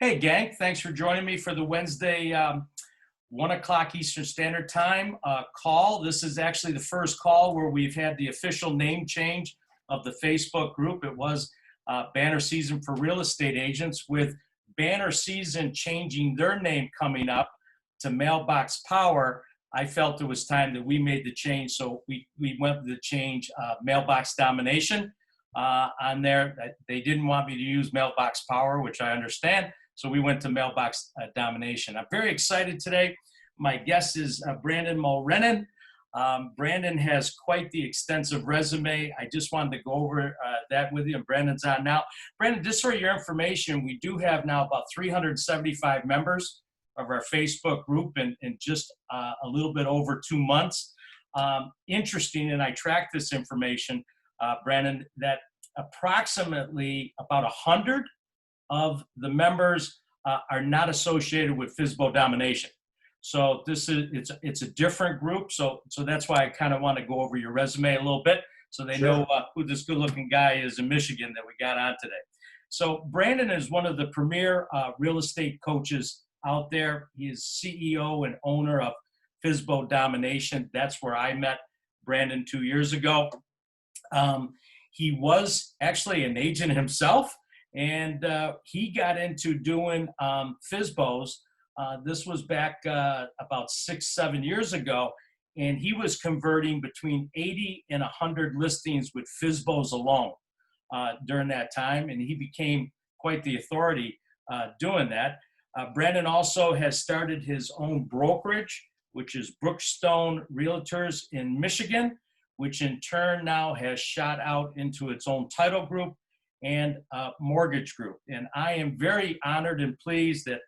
Hey, gang. Thanks for joining me for the Wednesday 1 o'clock Eastern Standard Time call. This is actually the first call where we've had the official name change of the Facebook group. It was Banner Season for Real Estate Agents, with Banner Season changing their name coming up to Mailbox Power. I felt it was time that we made the change, so we went with the change, Mailbox Domination on there. They didn't want me to use Mailbox Power, which I understand, so we went to Mailbox Domination. I'm very excited today. My guest is Brandon Mulrenin. Brandon has quite the extensive resume. I just wanted to go over that with you, and Brandon's on now. Brandon, just for your information, we do have now about 375 members of our Facebook group in just a little bit over 2 months. Interesting, and I track this information, Brandon, that approximately about 100 of the members are not associated with FSBO Domination. So it's a different group. So that's why I kind of want to go over your resume a little bit, so they know who this good-looking guy is in Michigan that we got on today. So Brandon is one of the premier real estate coaches out there. He is CEO and owner of FSBO Domination. That's where I met Brandon 2 years ago. He was actually an agent himself, and he got into doing FSBOs. This was back about 6-7 years ago, and he was converting between 80 and 100 listings with FSBOs alone during that time, and he became quite the authority doing that. Brandon also has started his own brokerage, which is Brookstone Realtors in Michigan, which in turn now has shot out into its own title group and mortgage group. And I am very honored and pleased that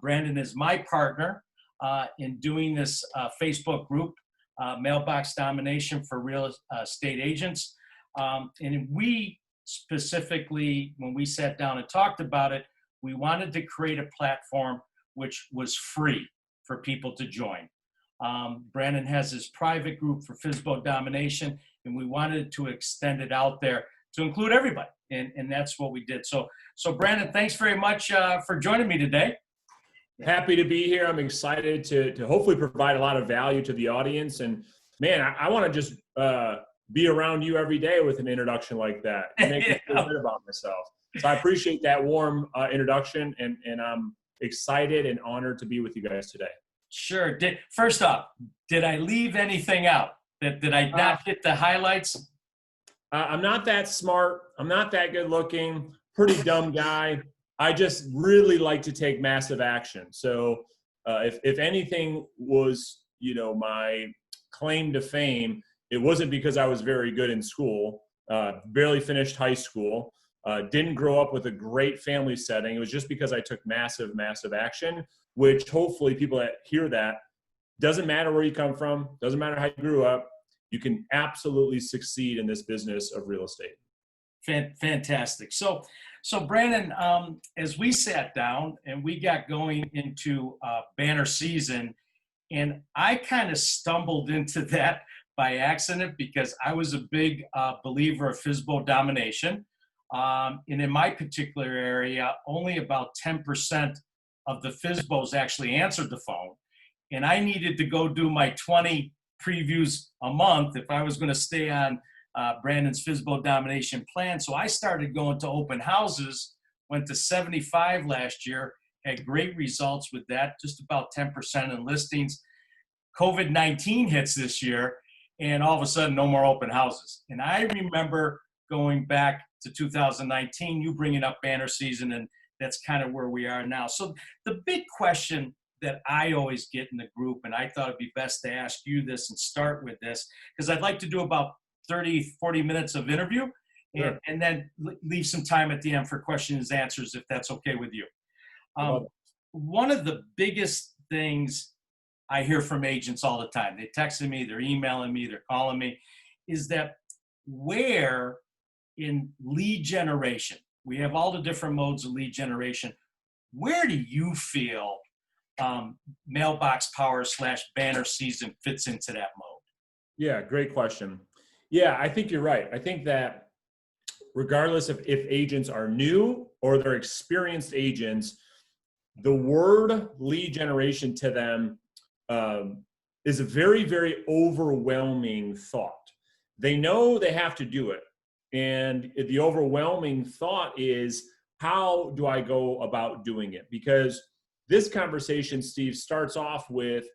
Brandon is my partner in doing this Facebook group, Mailbox Domination for Real Estate Agents. And we specifically, when we sat down and talked about it, we wanted to create a platform which was free for people to join. Brandon has his private group for FSBO Domination, and we wanted to extend it out there to include everybody. And that's what we did. So Brandon, thanks very much for joining me today. Happy to be here. I'm excited to hopefully provide a lot of value to the audience. And man, I want to just be around you every day with an introduction like that. It makes me feel good about myself. So I appreciate that warm introduction, and I'm excited and honored to be with you guys today. Sure. First off, did I leave anything out? Did I not hit the highlights? I'm not that smart. I'm not that good looking. Pretty dumb guy. I just really like to take massive action. So if anything was, my claim to fame, it wasn't because I was very good in school, barely finished high school, didn't grow up with a great family setting. It was just because I took massive action, which hopefully people that hear that, doesn't matter where you come from, doesn't matter how you grew up, you can absolutely succeed in this business of real estate. Fantastic. So Brandon, as we sat down and we got going into Banner Season, and I kind of stumbled into that by accident because I was a big believer of FSBO Domination. And in my particular area, only about 10% of the FSBOs actually answered the phone. And I needed to go do my 20 previews a month if I was going to stay on Brandon's FSBO Domination plan. So I started going to open houses, went to 75 last year, had great results with that, just about 10% in listings. COVID-19 hits this year, and all of a sudden, no more open houses. And I remember going back to 2019, you bringing up Banner Season, and that's kind of where we are now. So the big question that I always get in the group, and I thought it'd be best to ask you this and start with this, because I'd like to do about 30-40 minutes of interview, and then leave some time at the end for questions and answers, if that's okay with you. One of the biggest things I hear from agents all the time, they texting me, they're emailing me, they're calling me, is that where in lead generation, we have all the different modes of lead generation, where do you feel Mailbox Power / Banner Season fits into that mode? Yeah, great question. Yeah, I think you're right. I think that regardless of if agents are new or they're experienced agents, the word lead generation to them is a very, very overwhelming thought. They know they have to do it. And the overwhelming thought is, how do I go about doing it? Because this conversation, Steve, starts off with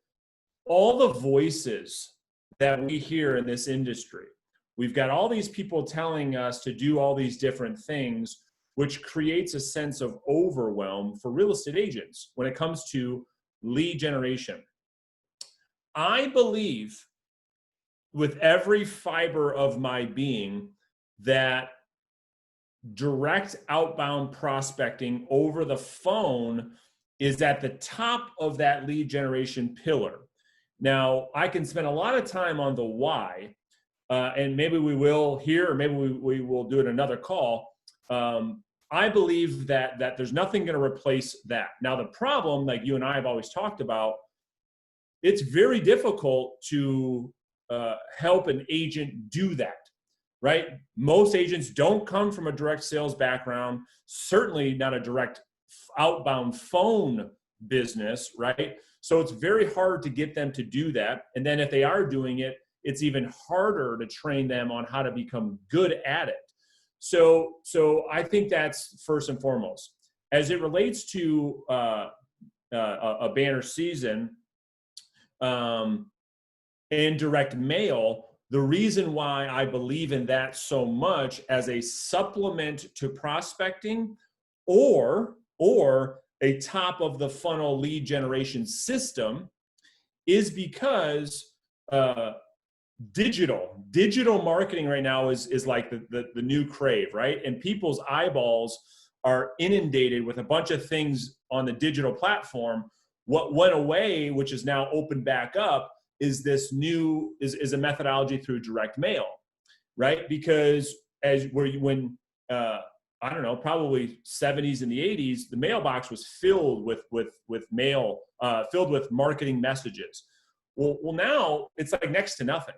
all the voices that we hear in this industry. We've got all these people telling us to do all these different things, which creates a sense of overwhelm for real estate agents when it comes to lead generation. I believe with every fiber of my being that direct outbound prospecting over the phone is at the top of that lead generation pillar. Now, I can spend a lot of time on the why, and maybe we will here, or maybe we will do it another call. I believe that there's nothing going to replace that. Now, the problem, like you and I have always talked about, it's very difficult to help an agent do that, right? Most agents don't come from a direct sales background, certainly not a direct outbound phone business, right? So it's very hard to get them to do that. And then if they are doing it, it's even harder to train them on how to become good at it. So I think that's first and foremost. As it relates to a banner season and direct mail, the reason why I believe in that so much as a supplement to prospecting or a top of the funnel lead generation system is because digital marketing right now is like the new crave, right? And people's eyeballs are inundated with a bunch of things on the digital platform. What went away, which is now opened back up, is this new is a methodology through direct mail, right? Because when I don't know, probably 70s and the 80s, the mailbox was filled with mail, filled with marketing messages. Well, now it's like next to nothing.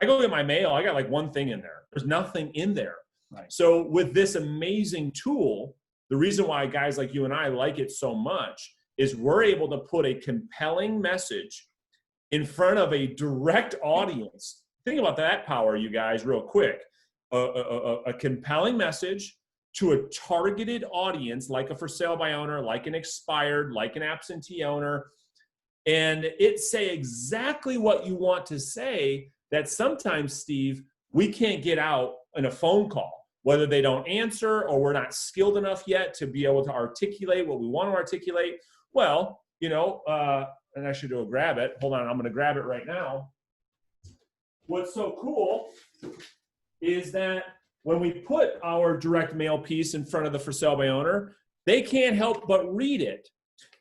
I go get my mail, I got like one thing in there. There's nothing in there. Right. So with this amazing tool, the reason why guys like you and I like it so much is we're able to put a compelling message in front of a direct audience. Think about that power, you guys, real quick. A compelling message to a targeted audience, like a for sale by owner, like an expired, like an absentee owner, and it say exactly what you want to say that sometimes, Steve, we can't get out in a phone call, whether they don't answer or we're not skilled enough yet to be able to articulate what we want to articulate. Well, and I should go grab it. Hold on, I'm going to grab it right now. What's so cool is that when we put our direct mail piece in front of the for sale by owner, they can't help but read it.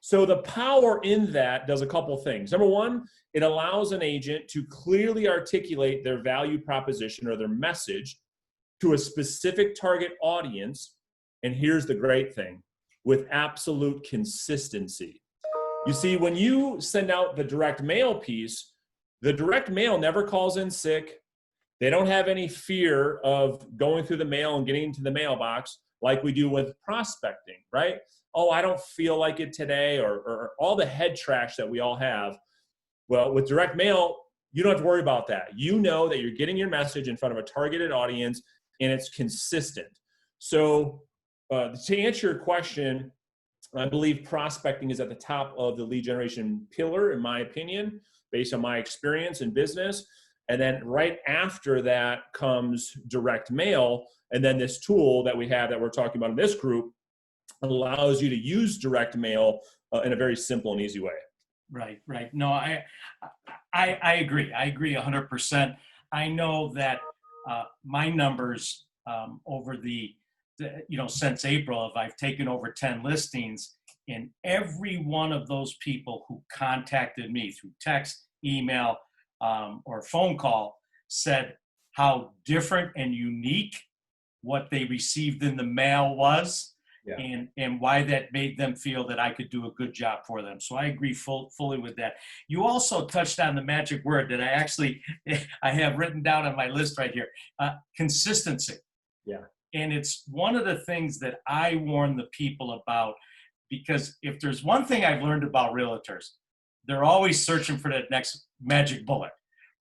So the power in that does a couple things. Number one, it allows an agent to clearly articulate their value proposition or their message to a specific target audience. And here's the great thing, with absolute consistency. You see, when you send out the direct mail piece, the direct mail never calls in sick. They don't have any fear of going through the mail and getting into the mailbox like we do with prospecting, right? Oh, I don't feel like it today, or all the head trash that we all have. Well, with direct mail, you don't have to worry about that. You know that you're getting your message in front of a targeted audience and it's consistent. So to answer your question, I believe prospecting is at the top of the lead generation pillar, in my opinion, based on my experience in business. And then right after that comes direct mail. And then this tool that we have that we're talking about in this group allows you to use direct mail in a very simple and easy way. Right. No, I agree. I agree 100%. I know that my numbers over since April, I've taken over 10 listings, and every one of those people who contacted me through text, email, or phone call said how different and unique what they received in the mail was. Yeah. And why that made them feel that I could do a good job for them. So I agree fully with that. You also touched on the magic word that I have written down on my list right here, consistency. Yeah. And it's one of the things that I warn the people about. because if there's one thing I've learned about realtors, they're always searching for that next magic bullet,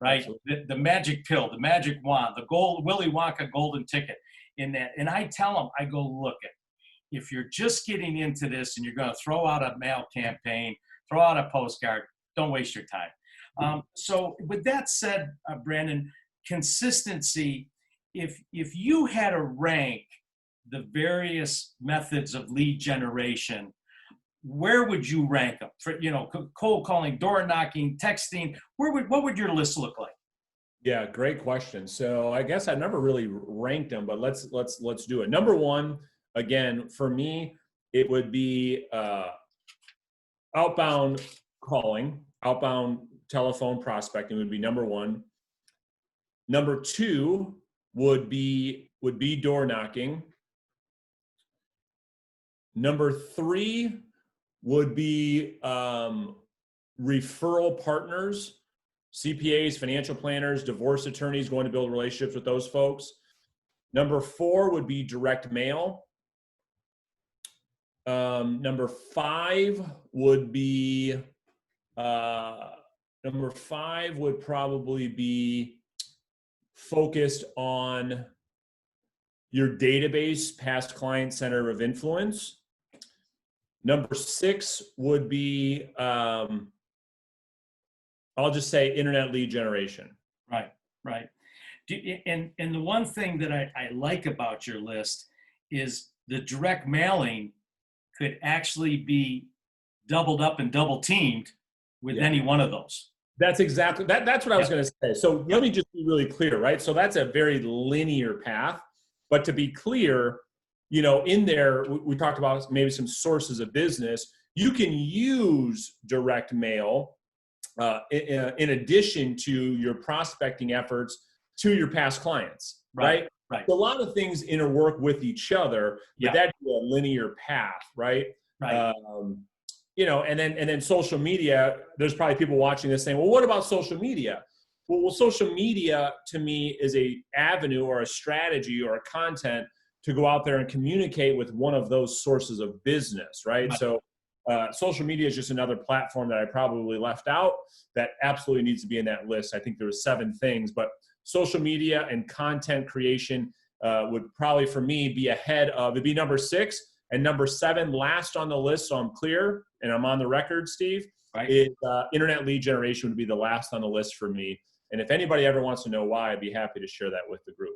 right? The magic pill, the magic wand, the gold Willy Wonka golden ticket in that. And I tell them, I go, look, if you're just getting into this and you're going to throw out a mail campaign, throw out a postcard, don't waste your time. So with that said, Brandon, consistency, if you had to rank the various methods of lead generation, where would you rank them? For, cold calling, door knocking, texting, what would your list look like? Yeah, great question. So I guess I never really ranked them, but let's do it. Number one, again, for me, it would be outbound calling, outbound telephone prospecting would be number one. Number two would be door knocking. Number three would be referral partners, CPAs, financial planners, divorce attorneys, going to build relationships with those folks. Number four would be direct mail. Number five would probably be focused on your database, past client center of influence. Number six would be, I'll just say internet lead generation. Right. And the one thing that I like about your list is the direct mailing could actually be doubled up and double teamed with any one of those. That's exactly, that's what I was going to say. So let me just be really clear, right? So that's a very linear path, but to be clear, in there, we talked about maybe some sources of business. You can use direct mail in addition to your prospecting efforts to your past clients, right? So a lot of things interwork with each other, but that'd be a linear path, right? And then social media, there's probably people watching this saying, well, what about social media? Well, social media to me is a avenue or a strategy or a content to go out there and communicate with one of those sources of business, right? So social media is just another platform that I probably left out that absolutely needs to be in that list. I think there were 7 things, but social media and content creation would probably, for me, be ahead of, it'd be number 6, and number 7, last on the list, so I'm clear and I'm on the record, Steve, is internet lead generation would be the last on the list for me. And if anybody ever wants to know why, I'd be happy to share that with the group.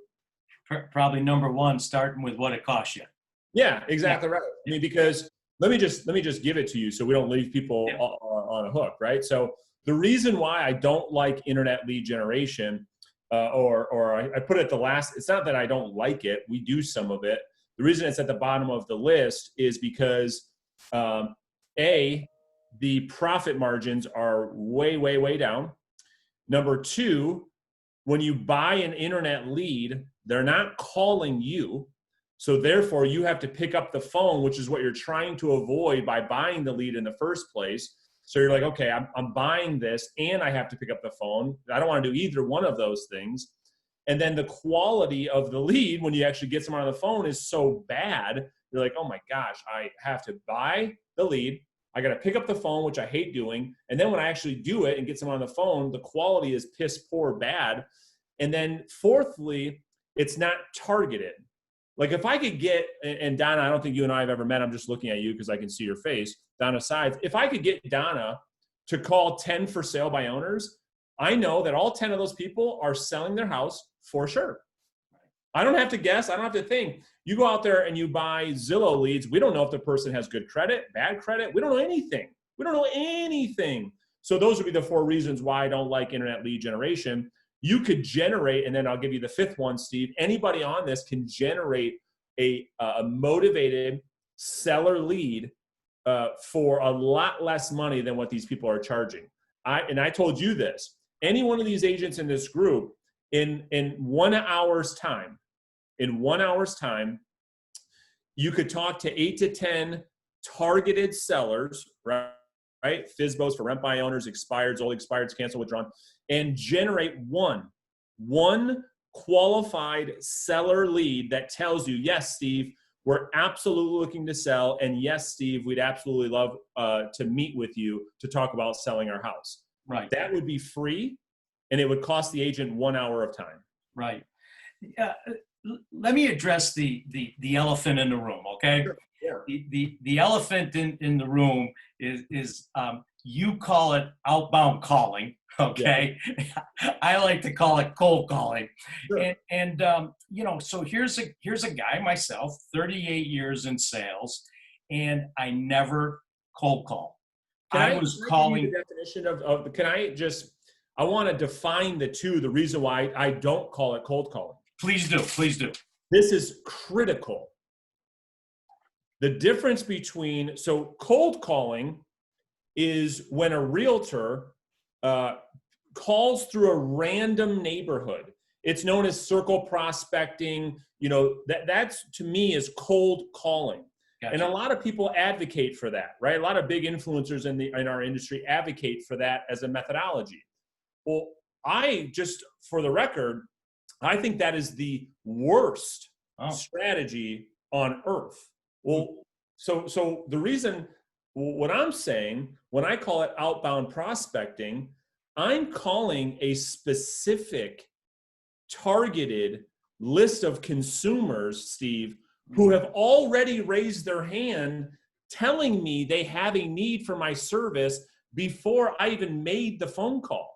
Probably number 1, starting with what it costs you. Yeah, exactly right. I mean, because let me just give it to you so we don't leave people on a hook, right? So the reason why I don't like internet lead generation, or I put it at the last, it's not that I don't like it. We do some of it. The reason it's at the bottom of the list is because A, the profit margins are way, way, way down. Number 2, when you buy an internet lead, they're not calling you. So therefore, you have to pick up the phone, which is what you're trying to avoid by buying the lead in the first place. So you're like, okay, I'm buying this and I have to pick up the phone. I don't want to do either one of those things. And then the quality of the lead, when you actually get someone on the phone, is so bad. You're like, oh my gosh, I have to buy the lead. I got to pick up the phone, which I hate doing. And then when I actually do it and get someone on the phone, the quality is piss poor bad. And then fourthly, it's not targeted. Like if I could get, and Donna, I don't think you and I have ever met. I'm just looking at you because I can see your face. Donna Sides. If I could get Donna to call 10 for sale by owners, I know that all 10 of those people are selling their house for sure. I don't have to guess. I don't have to think. You go out there and you buy Zillow leads. We don't know if the person has good credit, bad credit. We don't know anything. We don't know anything. So those would be the 4 reasons why I don't like internet lead generation. You could generate, and then I'll give you the 5th one, Steve. Anybody on this can generate a motivated seller lead for a lot less money than what these people are charging. I told you this. Any one of these agents in this group, in 1 hour's time, you could talk to 8 to 10 targeted sellers, right? FSBOs for rent by owners, expireds, old expireds, cancel, withdrawn, and generate one qualified seller lead that tells you, yes, Steve, We're absolutely looking to sell. And yes, Steve, we'd absolutely love to meet with you to talk about selling our house. Right. That would be free, and it would cost the agent 1 hour of time. Right. Let me address the elephant in the room, okay? Sure. Yeah. The elephant in the room is you call it outbound calling, okay? Yeah. I like to call it cold calling. Sure. And you know, so here's a guy myself, 38 years in sales, and I never cold call. I was calling. Give you the definition of I want to define the two, the reason why I don't call it cold calling. Please do, please do. This is critical. The difference between, so cold calling is when a realtor calls through a random neighborhood. It's known as circle prospecting. You know, that's to me is cold calling. Gotcha. And a lot of people advocate for that, right? A lot of big influencers in our industry advocate for that as a methodology. Well, for the record, I think that is the worst strategy on earth. Well, so the reason, what I'm saying, when I call it outbound prospecting, I'm calling a specific targeted list of consumers, Steve, who have already raised their hand telling me they have a need for my service before I even made the phone call.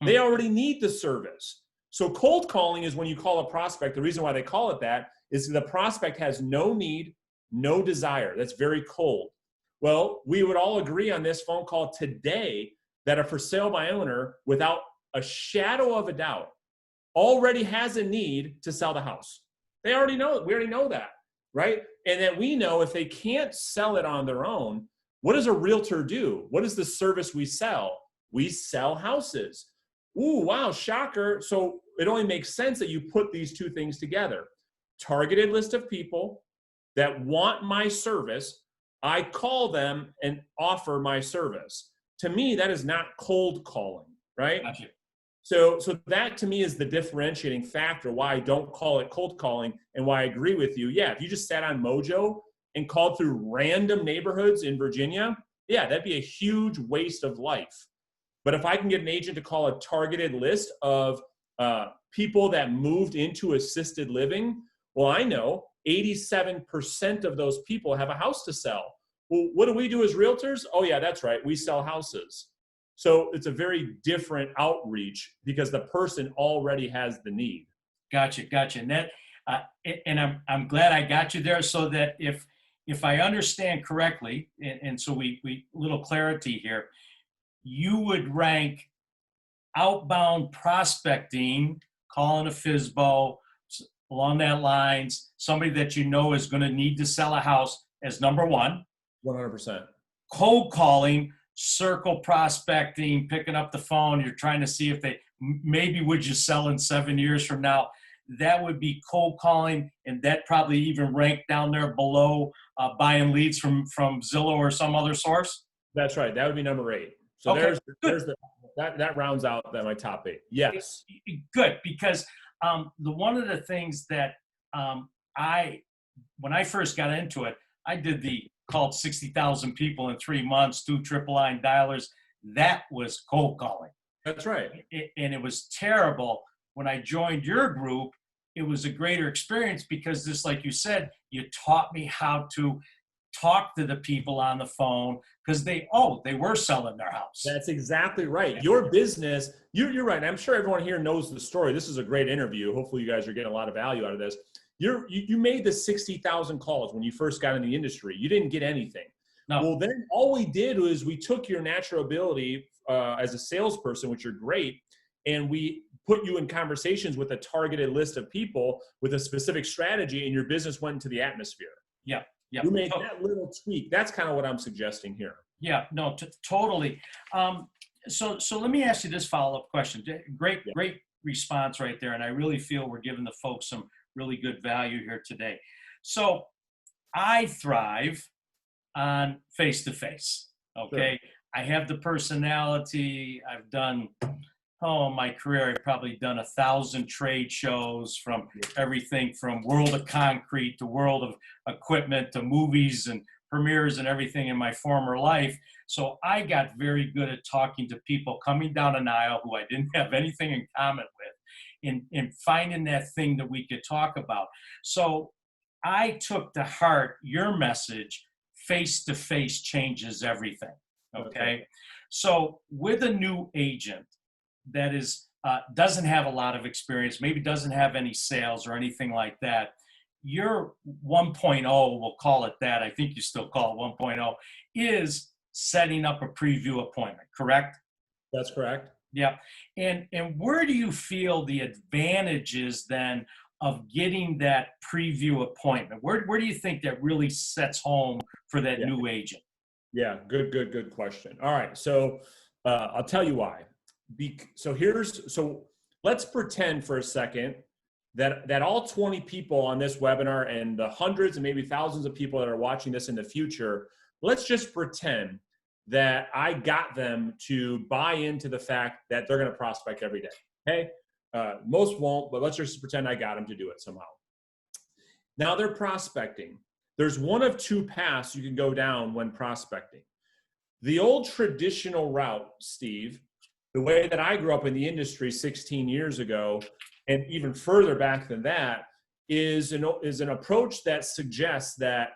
They already need the service. So cold calling is when you call a prospect. The reason why they call it that is the prospect has no need, no desire. That's very cold. Well, we would all agree on this phone call today that a for sale by owner, without a shadow of a doubt, already has a need to sell the house. They already know it. We already know that, right? And that we know if they can't sell it on their own, what does a realtor do? What is the service we sell? We sell houses. Ooh, wow, shocker. So it only makes sense that you put these two things together. Targeted list of people that want my service. I call them and offer my service. To me, that is not cold calling, right? Gotcha. So that to me is the differentiating factor why I don't call it cold calling and why I agree with you. Yeah, if you just sat on Mojo and called through random neighborhoods in Virginia, yeah, that'd be a huge waste of life. But if I can get an agent to call a targeted list of people that moved into assisted living, well, I know 87% of those people have a house to sell. Well, what do we do as realtors? Oh, yeah, that's right. We sell houses. So it's a very different outreach because the person already has the need. Gotcha. And that, and I'm glad I got you there, so that if I understand correctly, and so we little clarity here, you would rank outbound prospecting, calling a FSBO along that lines, somebody that you know is going to need to sell a house, as number one. 100%. Cold calling, circle prospecting, picking up the phone, you're trying to see if they maybe would you sell in 7 years from now. That would be cold calling, and that probably even rank down there below buying leads from Zillow or some other source. That's right. That would be number 8. So okay. That rounds out my top 8. Yes. Good, because the one of the things that when I first got into it, I called 60,000 people in 3 months, 2 triple line dialers. That was cold calling. That's right. And it was terrible. When I joined your group, it was a greater experience because, just like you said, you taught me how to talk to the people on the phone because they were selling their house. That's exactly right. Your business, you're right. I'm sure everyone here knows the story. This is a great interview. Hopefully you guys are getting a lot of value out of this. You made the 60,000 calls when you first got in the industry. You didn't get anything. No. Well, then all we did was we took your natural ability as a salesperson, which you're great, and we put you in conversations with a targeted list of people with a specific strategy, and your business went into the atmosphere. Yeah. You made that little tweak. That's kind of what I'm suggesting here. Yeah, no, totally. So let me ask you this follow-up question. Great response right there. And I really feel we're giving the folks some really good value here today. So I thrive on face-to-face. Okay. Sure. I have the personality. I've done Oh, my career, I've probably done 1,000 trade shows, from everything from World of Concrete to World of Equipment to movies and premieres and everything in my former life. So I got very good at talking to people coming down an aisle who I didn't have anything in common with, and finding that thing that we could talk about. So I took to heart your message: face to face changes everything. Okay. So with a new agent that is doesn't have a lot of experience, maybe doesn't have any sales or anything like that, your 1.0, we'll call it that, I think you still call it 1.0, is setting up a preview appointment, correct? That's correct. Yeah. And where do you feel the advantages then of getting that preview appointment? Where do you think that really sets home for that Yeah. new agent? Yeah. Good question. All right. So I'll tell you why. So let's pretend for a second that all 20 people on this webinar and the hundreds and maybe thousands of people that are watching this in the future, let's just pretend that I got them to buy into the fact that they're going to prospect every day. Okay. Most won't, but let's just pretend I got them to do it somehow. Now they're prospecting. There's one of two paths you can go down when prospecting. The old traditional route, Steve, the way that I grew up in the industry 16 years ago, and even further back than that, is an approach that suggests that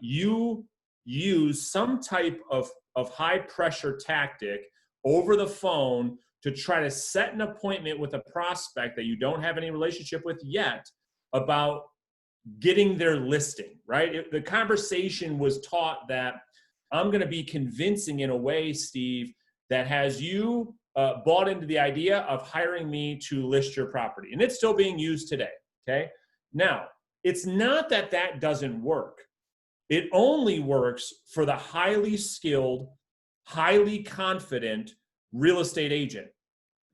you use some type of high pressure tactic over the phone to try to set an appointment with a prospect that you don't have any relationship with yet about getting their listing, right? The conversation was taught that I'm going to be convincing in a way, Steve, that has you bought into the idea of hiring me to list your property. And it's still being used today, okay? Now, it's not that that doesn't work. It only works for the highly skilled, highly confident real estate agent,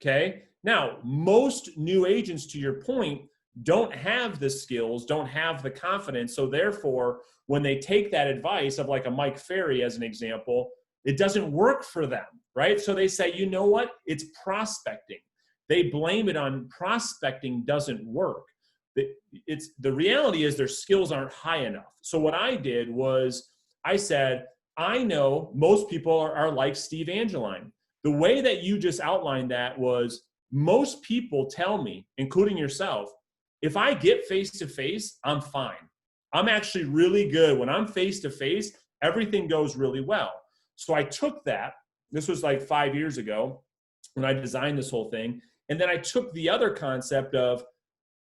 okay? Now, most new agents, to your point, don't have the skills, don't have the confidence. So therefore, when they take that advice of like a Mike Ferry as an example, it doesn't work for them, right? So they say, you know what? It's prospecting. They blame it on prospecting doesn't work. The reality is their skills aren't high enough. So what I did was I said, I know most people are like Steve Angeline. The way that you just outlined that was most people tell me, including yourself, if I get face-to-face, I'm fine. I'm actually really good. When I'm face-to-face, everything goes really well. So I took that. This was like 5 years ago when I designed this whole thing. And then I took the other concept of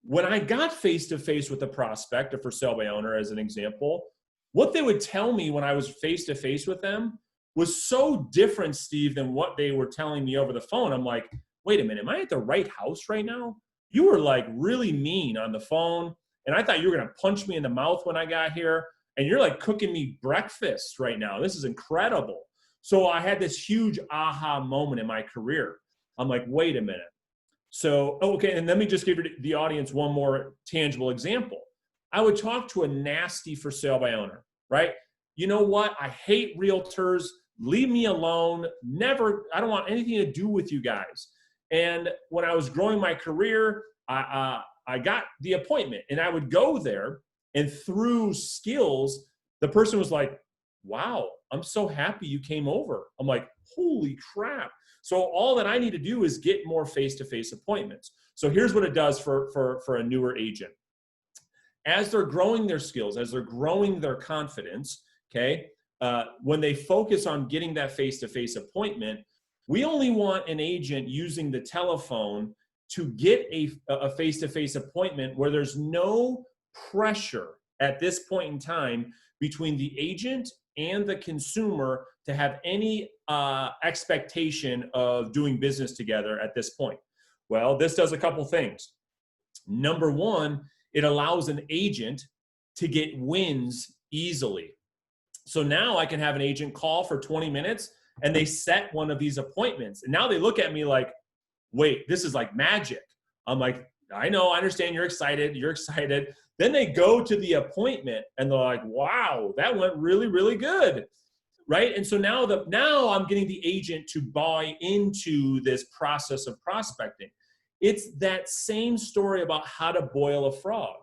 when I got face-to-face with a prospect, a for sale by owner as an example, what they would tell me when I was face-to-face with them was so different, Steve, than what they were telling me over the phone. I'm like, wait a minute, am I at the right house right now? You were like really mean on the phone. And I thought you were going to punch me in the mouth when I got here. And you're like cooking me breakfast right now. This is incredible. So I had this huge aha moment in my career. I'm like, wait a minute. So, okay, and let me just give the audience one more tangible example. I would talk to a nasty for sale by owner, right? You know what? I hate realtors. Leave me alone. Never, I don't want anything to do with you guys. And when I was growing my career, I got the appointment and I would go there, and through skills, the person was like, wow, I'm so happy you came over. I'm like, holy crap. So all that I need to do is get more face-to-face appointments. So here's what it does for a newer agent. As they're growing their skills, as they're growing their confidence, okay, when they focus on getting that face-to-face appointment, we only want an agent using the telephone to get a face-to-face appointment where there's no pressure at this point in time between the agent and the consumer to have any expectation of doing business together at this point. Well, this does a couple things. Number one, it allows an agent to get wins easily. So now I can have an agent call for 20 minutes and they set one of these appointments. And now they look at me like, wait, this is like magic. I'm like, I know, I understand you're excited. You're excited. Then they go to the appointment and they're like, wow, that went really, really good. right? And so now I'm getting the agent to buy into this process of prospecting. It's that same story about how to boil a frog.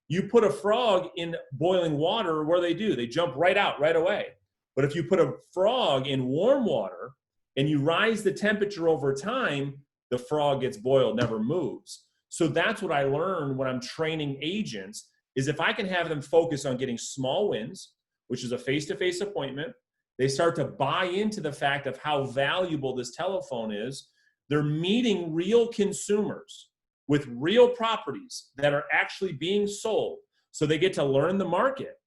You put a frog in boiling water, what do? They jump right out right away. But if you put a frog in warm water and you rise the temperature over time, the frog gets boiled, never moves. So that's what I learned when I'm training agents, is if I can have them focus on getting small wins, which is a face-to-face appointment, they start to buy into the fact of how valuable this telephone is. They're meeting real consumers with real properties that are actually being sold. So they get to learn the market,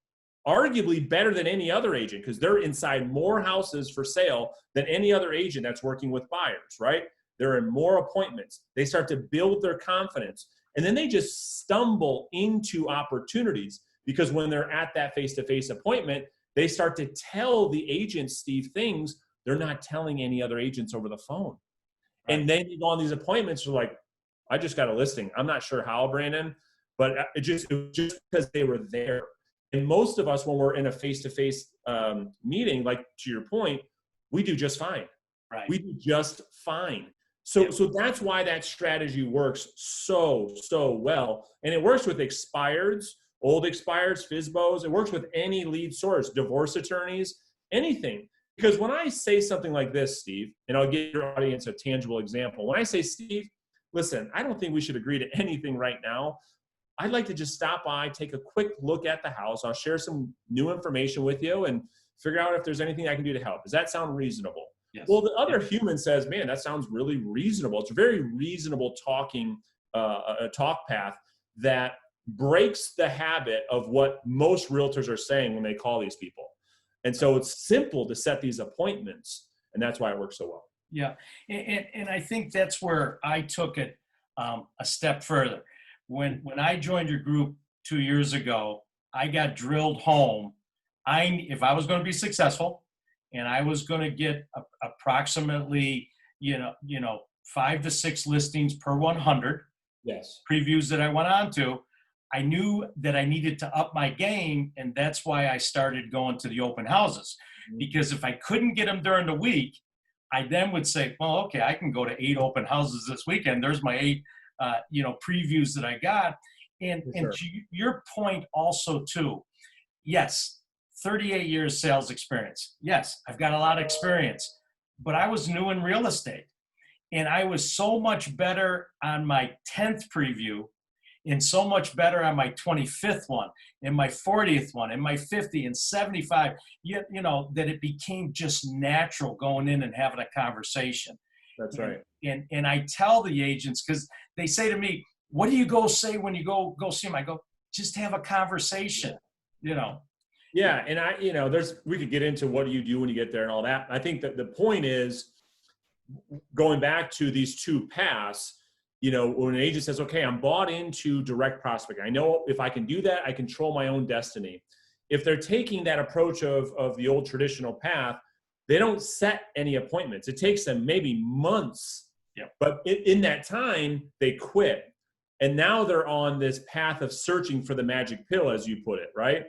arguably better than any other agent, because they're inside more houses for sale than any other agent that's working with buyers, right? They're in more appointments. They start to build their confidence. And then they just stumble into opportunities, because when they're at that face-to-face appointment, they start to tell the agents, Steve, things they're not telling any other agents over the phone. Right. And then you go on these appointments, you're like, I just got a listing. I'm not sure how, Brandon, but it was just because they were there. And most of us, when we're in a face-to-face meeting, like to your point, we do just fine. Right. We do just fine. So that's why that strategy works so well. And it works with expireds, old expireds, FSBOs. It works with any lead source, divorce attorneys, anything. Because when I say something like this, Steve, and I'll give your audience a tangible example. When I say, Steve, listen, I don't think we should agree to anything right now. I'd like to just stop by, take a quick look at the house. I'll share some new information with you and figure out if there's anything I can do to help. Does that sound reasonable? Yes. Well, the other human says, man, that sounds really reasonable. It's a very reasonable talking, a talk path that breaks the habit of what most realtors are saying when they call these people. And so it's simple to set these appointments, and that's why it works so well. Yeah, and I think that's where I took it a step further. When I joined your group 2 years ago, I got drilled home. If I was going to be successful, and I was going to get approximately 5 to 6 listings per 100 previews that I went on to, I knew that I needed to up my game, and that's why I started going to the open houses. Because if I couldn't get them during the week, I then would say, well, okay, I can go to 8 open houses this weekend. There's my 8, previews that I got. And to your point also too, yes, 38 years sales experience. Yes, I've got a lot of experience, but I was new in real estate, and I was so much better on my 10th preview, and so much better on my 25th one, and my 40th one, and my 50 and 75, that it became just natural going in and having a conversation. That's right. And I tell the agents, because they say to me, what do you go say when you go see them? I go, just have a conversation, Yeah, and we could get into what do you do when you get there and all that. I think that the point is, going back to these 2 paths, when an agent says, okay, I'm bought into direct prospecting, I know if I can do that, I control my own destiny. If they're taking that approach of the old traditional path, they don't set any appointments. It takes them maybe months, but in that time, they quit. And now they're on this path of searching for the magic pill, as you put it, right?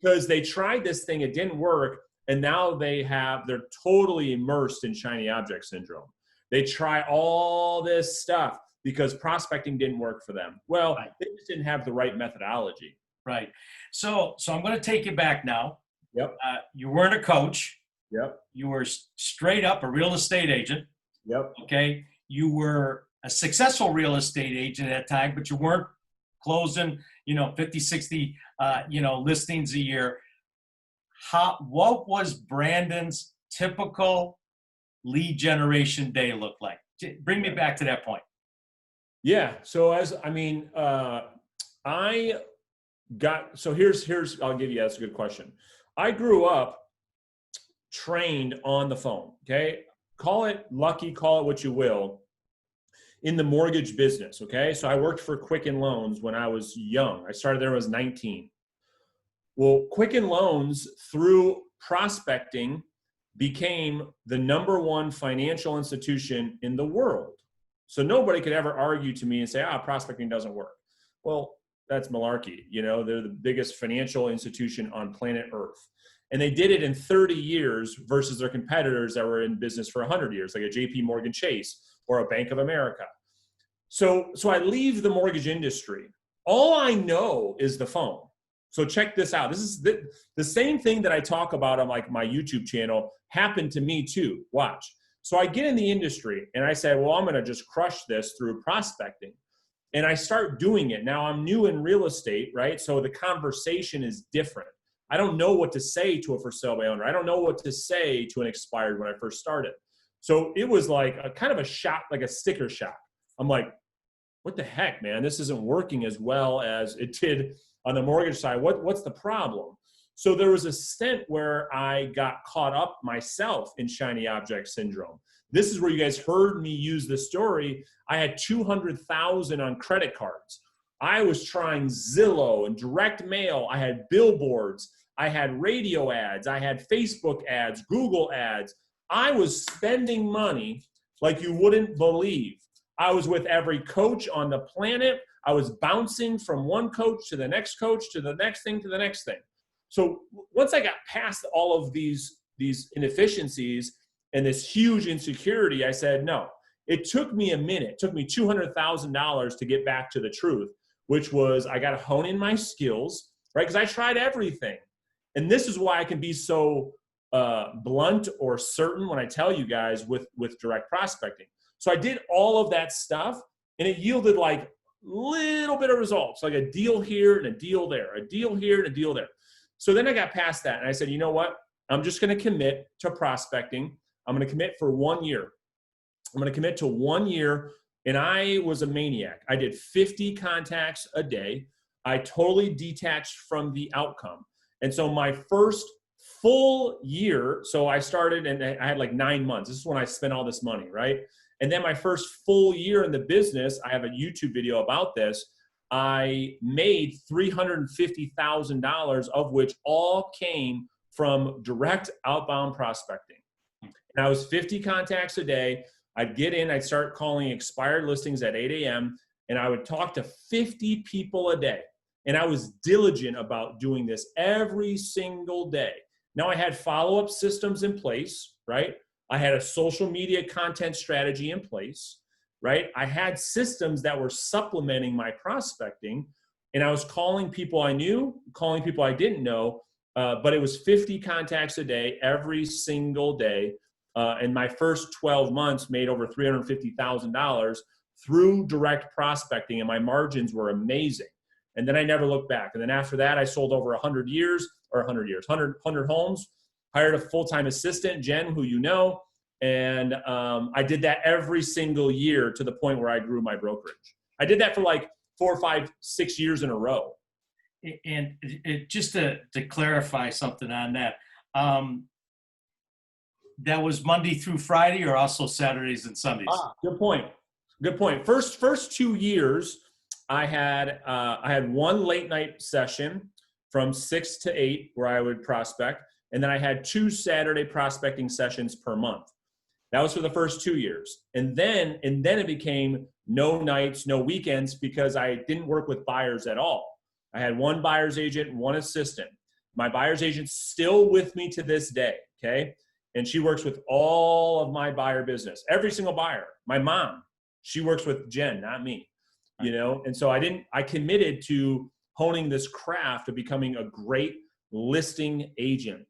Because they tried this thing, it didn't work, and now they're totally immersed in shiny object syndrome. They try all this stuff because prospecting didn't work for them. Well, they just didn't have the right methodology. Right. So I'm going to take you back now. Yep. You weren't a coach. Yep. You were straight up a real estate agent. Yep. Okay. You were a successful real estate agent at that time, but you weren't closing, 50, 60, listings a year. What was Brandon's typical lead generation day look like? Bring me back to that point. Yeah. So here's I'll give you, that's a good question. I grew up trained on the phone. Okay. Call it lucky, call it what you will, in the mortgage business. Okay. So I worked for Quicken Loans when I was young. I started there when I was 19. Well, Quicken Loans, through prospecting, became the #1 financial institution in the world. So nobody could ever argue to me and say, prospecting doesn't work. Well, that's malarkey. They're the biggest financial institution on planet Earth. And they did it in 30 years versus their competitors that were in business for 100 years, like a JP Morgan Chase or a Bank of America. So I leave the mortgage industry. All I know is the phone. So check this out. This is the same thing that I talk about on like my YouTube channel happened to me too. Watch. So I get in the industry and I say, well, I'm going to just crush this through prospecting. And I start doing it. Now I'm new in real estate, right? So the conversation is different. I don't know what to say to a for sale by owner. I don't know what to say to an expired when I first started. So it was like a kind of a shock, like a sticker shock. I'm like, what the heck, man? This isn't working as well as it did on the mortgage side. What's the problem? So there was a stint where I got caught up myself in shiny object syndrome. This is where you guys heard me use the story. I had 200,000 on credit cards. I was trying Zillow and direct mail. I had billboards. I had radio ads. I had Facebook ads, Google ads. I was spending money like you wouldn't believe. I was with every coach on the planet. I was bouncing from one coach to the next coach to the next thing to the next thing. So once I got past all of these inefficiencies and this huge insecurity, I said, no. It took me a minute. It took me $200,000 to get back to the truth, which was I got to hone in my skills, right? Because I tried everything. And this is why I can be so blunt or certain when I tell you guys with direct prospecting. So I did all of that stuff, and it yielded like little bit of results, like a deal here and a deal there, a deal here and a deal there. So then I got past that, and I said, you know what? I'm just going to commit to prospecting. I'm going to commit for 1 year. I'm going to commit to 1 year, and I was a maniac. I did 50 contacts a day. I totally detached from the outcome. And so my first full year, so I started and I had like 9 months. This is when I spent all this money, right? And then my first full year in the business, I have a YouTube video about this. I made $350,000, of which all came from direct outbound prospecting. And I was 50 contacts a day. I'd get in, I'd start calling expired listings at 8 a.m. and I would talk to 50 people a day. And I was diligent about doing this every single day. Now I had follow-up systems in place, right? I had a social media content strategy in place, right? I had systems that were supplementing my prospecting, and I was calling people I knew, calling people I didn't know, but it was 50 contacts a day, every single day. And my first 12 months made over $350,000 through direct prospecting, and my margins were amazing. And then I never looked back. And then after that, I sold over 100 homes, hired a full-time assistant, Jen, who you know, and I did that every single year to the point where I grew my brokerage. I did that for like 4, 5, 6 years in a row. And just to clarify something on that, that was Monday through Friday or also Saturdays and Sundays? Good point. Good point. First 2 years, I had one late night session from 6 to 8 where I would prospect. And then I had 2 Saturday prospecting sessions per month. That was for the first 2 years. And then it became no nights, no weekends, because I didn't work with buyers at all. I had one buyer's agent, one assistant. My buyer's agent's still with me to this day, okay? And she works with all of my buyer business, every single buyer. My mom, she works with Jen, not me, you know? And so I committed to honing this craft of becoming a great listing agent.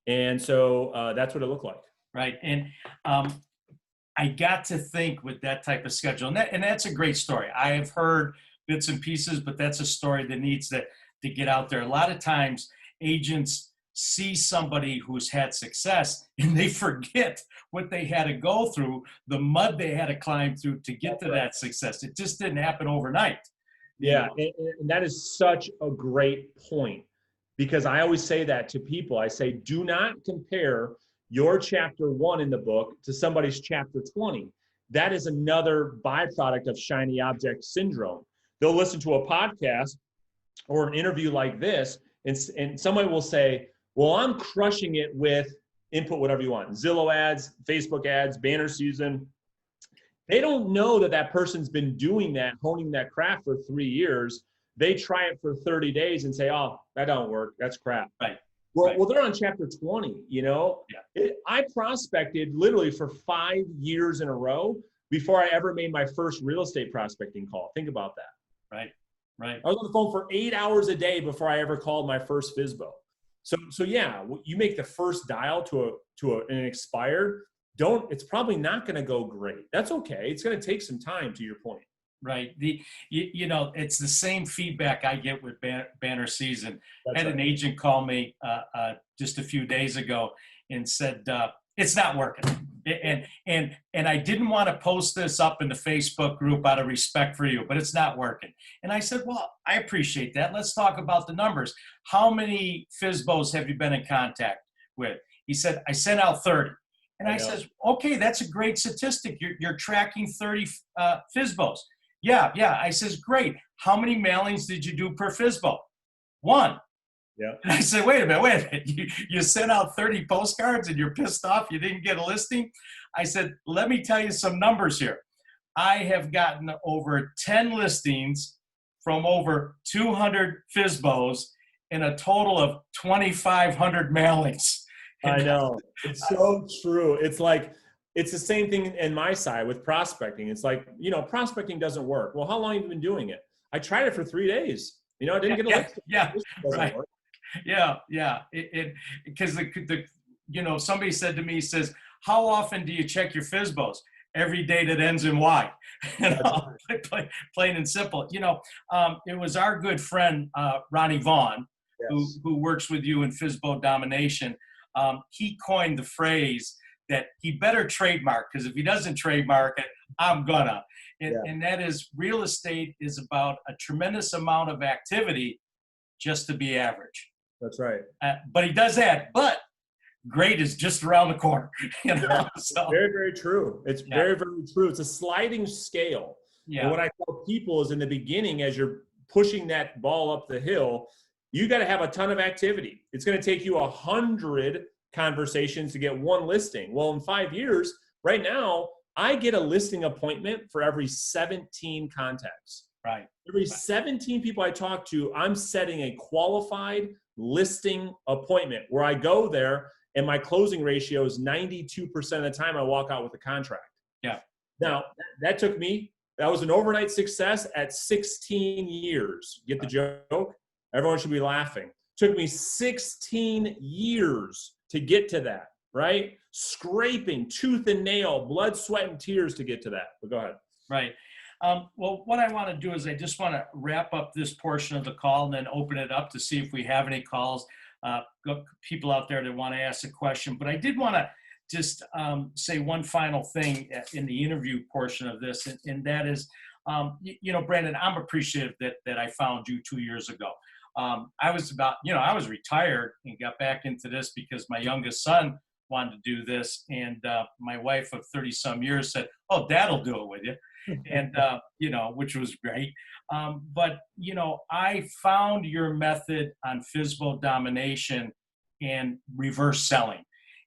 And so that's what it looked like. Right. And I got to think with that type of schedule, and that's a great story. I have heard bits and pieces, but that's a story that needs to get out there. A lot of times agents see somebody who's had success and they forget what they had to go through, the mud they had to climb through to get to that success. It just didn't happen overnight. Yeah. And that is such a great point, because I always say that to people. I say, do not compare your chapter 1 in the book to somebody's chapter 20. That is another byproduct of shiny object syndrome. They'll listen to a podcast or an interview like this, and someone will say, well, I'm crushing it with input whatever you want, Zillow ads, Facebook ads, banner season. They don't know that person's been doing that, honing that craft for 3 years. They try it for 30 days and say, oh, that don't work. That's crap. Right. Well, they're on chapter 20, you know. Yeah. I prospected literally for 5 years in a row before I ever made my first real estate prospecting call. Think about that. Right. Right. I was on the phone for 8 hours a day before I ever called my first FSBO. So yeah, you make the first dial to an expired. It's probably not going to go great. That's okay. It's going to take some time, to your point. Right. You know, it's the same feedback I get with banner season. That's I had an agent call me just a few days ago and said, it's not working. And I didn't want to post this up in the Facebook group out of respect for you, but it's not working. And I said, well, I appreciate that. Let's talk about the numbers. How many FSBOs have you been in contact with? He said, I sent out 30. And I says, okay, that's a great statistic. You're tracking 30 FSBOs. Yeah. I says, great. How many mailings did you do per FSBO? 1. Yeah. And I said, wait a minute. You sent out 30 postcards and you're pissed off you didn't get a listing? I said, let me tell you some numbers here. I have gotten over 10 listings from over 200 FSBOs and a total of 2,500 mailings. I know. It's so true. It's like, it's the same thing in my side with prospecting. It's like, you know, prospecting doesn't work. Well, how long have you been doing it? I tried it for 3 days. You know, I didn't get a listing. Yeah. Right. Work. Yeah. Because you know, somebody said to me, says, how often do you check your FSBOs? Every day that ends in Y. You know, plain and simple. You know, it was our good friend, Ronnie Vaughn, yes, who works with you in FSBO domination. He coined the phrase that he better trademark, because if he doesn't trademark it, I'm gonna. And that is, real estate is about a tremendous amount of activity just to be average. That's right. But he does that. But great is just around the corner. You know? Yeah, so, very, very true. It's very, very true. It's a sliding scale. Yeah. And what I tell people is, in the beginning, as you're pushing that ball up the hill, you got to have a ton of activity. It's going to take you 100 conversations to get 1 listing. Well, in 5 years, right now, I get a listing appointment for every 17 contacts. Right. Every 17 people I talk to, I'm setting a qualified listing appointment where I go there and my closing ratio is 92% of the time I walk out with a contract. Yeah. Now, that was an overnight success at 16 years. Get the joke? Everyone should be laughing. Took me 16 years to get to that, right? Scraping tooth and nail, blood, sweat, and tears to get to that. But go ahead. Right. Well, what I want to do is I just want to wrap up this portion of the call and then open it up to see if we have any calls, people out there that want to ask a question. But I did want to just say one final thing in the interview portion of this, and that is, you know, Brandon, I'm appreciative that I found you 2 years ago. I was retired and got back into this because my youngest son wanted to do this. And my wife of 30 some years said, oh, dad'll do it with you. And, you know, which was great. But, you know, I found your method on FSBO domination and reverse selling.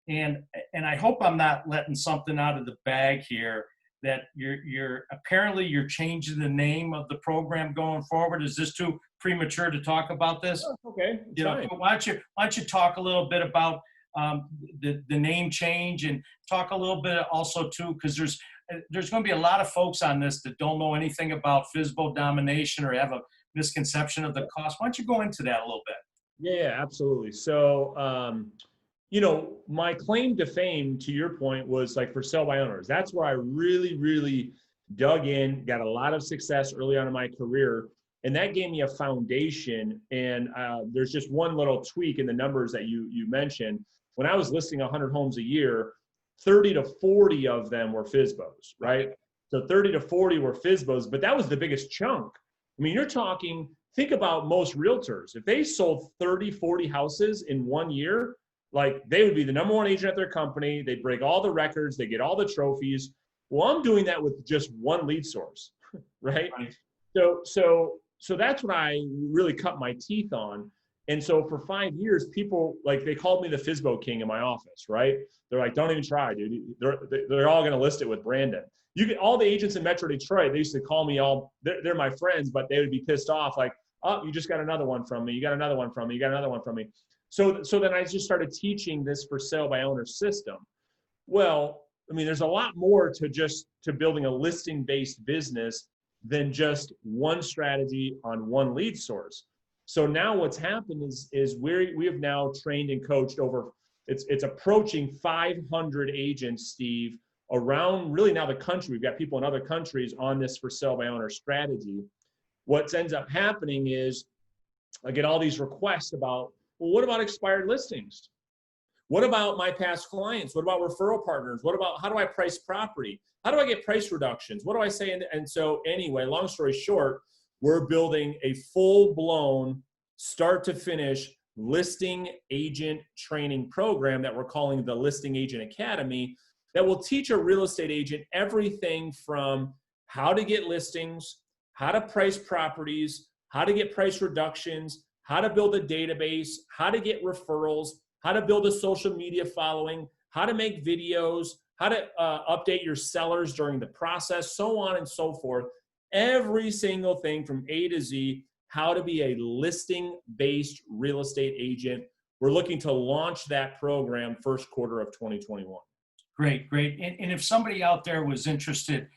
And I hope I'm not letting something out of the bag here, that you're changing the name of the program going forward. Is this too premature to talk about this? Oh, okay. You know, why don't you talk a little bit about the name change, and talk a little bit also too, because there's going to be a lot of folks on this that don't know anything about FSBO domination or have a misconception of the cost. Why don't you go into that a little bit? Yeah, absolutely. So, you know, my claim to fame, to your point, was like for sale by owners. That's where I really, really dug in, got a lot of success early on in my career. And that gave me a foundation. And there's just one little tweak in the numbers that you mentioned. When I was listing 100 homes a year, 30 to 40 of them were FSBOs, right? So 30 to 40 were FSBOs, but that was the biggest chunk. I mean, you're talking, think about most realtors. If they sold 30, 40 houses in 1 year, like, they would be the number 1 agent at their company. They'd break all the records. They get all the trophies. Well, I'm doing that with just 1 lead source, right? So that's what I really cut my teeth on. And so for 5 years, people, like, they called me the FSBO king in my office, right? They're like, don't even try, dude. They're all going to list it with Brandon. You get all the agents in Metro Detroit. They used to call me they're my friends, but they would be pissed off. Like, oh, you just got another one from me. You got another one from me. You got another one from me. So then I just started teaching this for sale by owner system. Well, I mean, there's a lot more to building a listing-based business than just one strategy on one lead source. So now what's happened is we have now trained and coached over, it's approaching 500 agents, Steve, around really now the country. We've got people in other countries on this for sale by owner strategy. What ends up happening is I get all these requests about, well, what about expired listings? What about my past clients? What about referral partners? What about, how do I price property? How do I get price reductions? What do I say? And so anyway, long story short, we're building a full-blown start to finish listing agent training program that we're calling the Listing Agent Academy, that will teach a real estate agent everything from how to get listings, how to price properties, how to get price reductions, how to build a database, how to get referrals, how to build a social media following, how to make videos, how to update your sellers during the process, so on and so forth. Every single thing from A to Z, how to be a listing-based real estate agent. We're looking to launch that program first quarter of 2021. Great, great. And if somebody out there was interested,